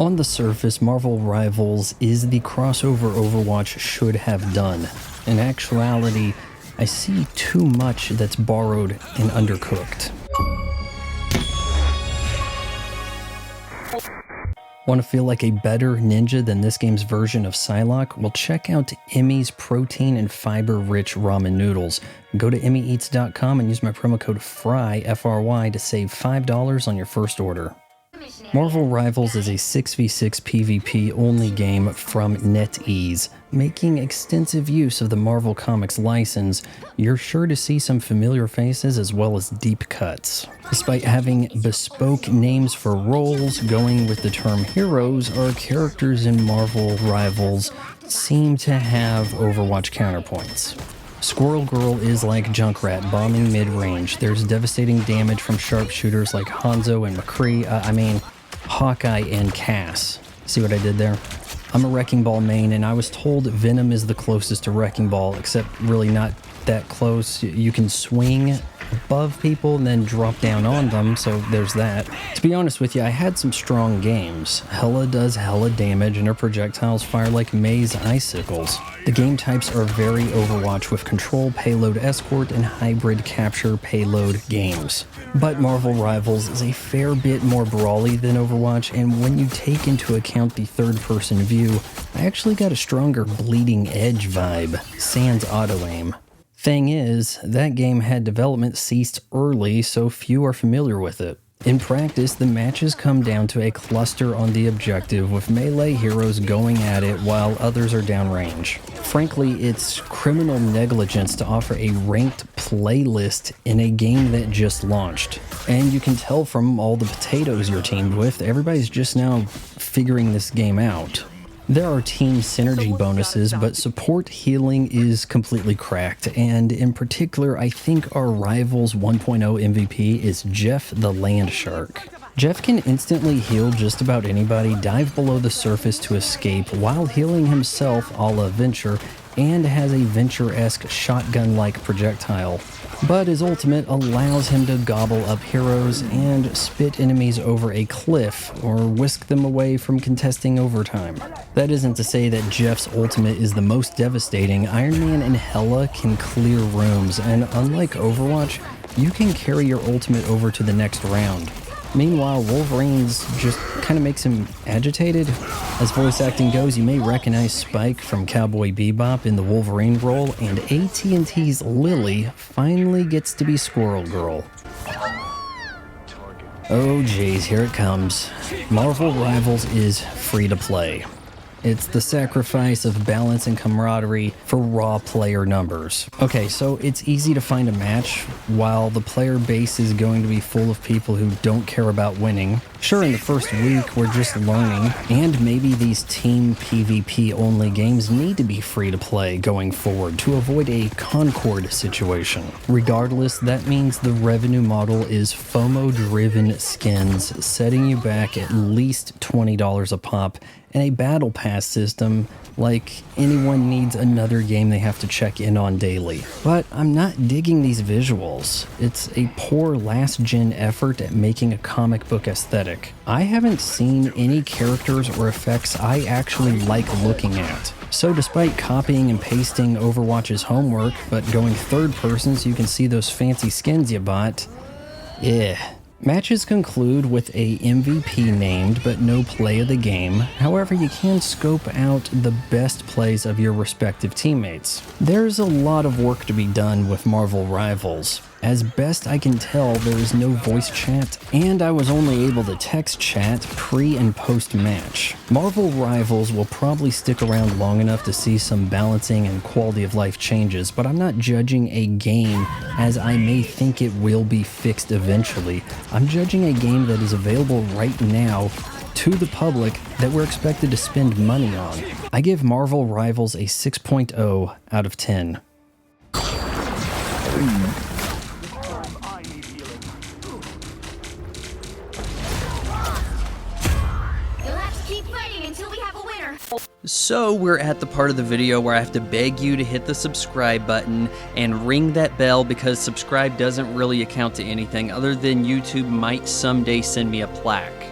On the surface, Marvel Rivals is the crossover Overwatch should have done. In actuality, I see too much that's borrowed and undercooked. Want to feel like a better ninja than this game's version of Psylocke? Well, check out Emmy's protein and fiber-rich ramen noodles. Go to emmyeats.com and use my promo code FRY, F-R-Y, to save $5 on your first order. Marvel Rivals is a 6v6 PvP only game from NetEase. Making extensive use of the Marvel Comics license, you're sure to see some familiar faces as well as deep cuts. Despite having bespoke names for roles, going with the term heroes, our characters in Marvel Rivals seem to have Overwatch counterpoints. Squirrel Girl is like Junkrat, bombing mid-range. There's devastating damage from sharpshooters like Hanzo and McCree, Hawkeye and Cass. See what I did there? I'm a Wrecking Ball main, and I was told Venom is the closest to Wrecking Ball, except really not that close. You can swing above people and then drop down on them, so there's that. To be honest with you, I had some strong games. Hella does hella damage, and her projectiles fire like maze icicles. The game types are very Overwatch with control, payload escort, and hybrid capture payload games. But Marvel Rivals is a fair bit more brawly than Overwatch, and when you take into account the third-person view, I actually got a stronger Bleeding Edge vibe, sans auto-aim. Thing is, that game had development ceased early, so few are familiar with it. In practice, the matches come down to a cluster on the objective, with melee heroes going at it while others are downrange. Frankly, it's criminal negligence to offer a ranked playlist in a game that just launched. And you can tell from all the potatoes you're teamed with, everybody's just now figuring this game out. There are team synergy bonuses, but support healing is completely cracked, and in particular, I think our Rivals 1.0 MVP is Jeff the Land Shark. Jeff can instantly heal just about anybody, dive below the surface to escape while healing himself a la Venture, and has a Venture-esque shotgun-like projectile. But his ultimate allows him to gobble up heroes and spit enemies over a cliff or whisk them away from contesting overtime. That isn't to say that Jeff's ultimate is the most devastating. Iron Man and Hela can clear rooms, and unlike Overwatch, you can carry your ultimate over to the next round. Meanwhile, Wolverine's just kind of makes him agitated. As voice acting goes, you may recognize Spike from Cowboy Bebop in the Wolverine role, and AT&T's Lily finally gets to be Squirrel Girl. Oh geez, here it comes. Marvel Rivals is free to play. It's the sacrifice of balance and camaraderie for raw player numbers. Okay, so it's easy to find a match while the player base is going to be full of people who don't care about winning. Sure, in the first week, we're just learning, and maybe these team PvP only games need to be free to play going forward to avoid a Concord situation. Regardless, that means the revenue model is FOMO-driven skins, setting you back at least $20 a pop, and a battle pass system like anyone needs another game they have to check in on daily. But I'm not digging these visuals. It's a poor last-gen effort at making a comic book aesthetic. I haven't seen any characters or effects I actually like looking at. So despite copying and pasting Overwatch's homework, but going third person so you can see those fancy skins you bought, Matches conclude with a MVP named, but no play of the game. However, you can scope out the best plays of your respective teammates. There's a lot of work to be done with Marvel Rivals. As best I can tell, there is no voice chat, and I was only able to text chat pre- and post-match. Marvel Rivals will probably stick around long enough to see some balancing and quality of life changes, but I'm not judging a game as I may think it will be fixed eventually. I'm judging a game that is available right now to the public that we're expected to spend money on. I give Marvel Rivals a 6.0 out of 10. So we're at the part of the video where I have to beg you to hit the subscribe button and ring that bell, because subscribe doesn't really account to anything other than YouTube might someday send me a plaque.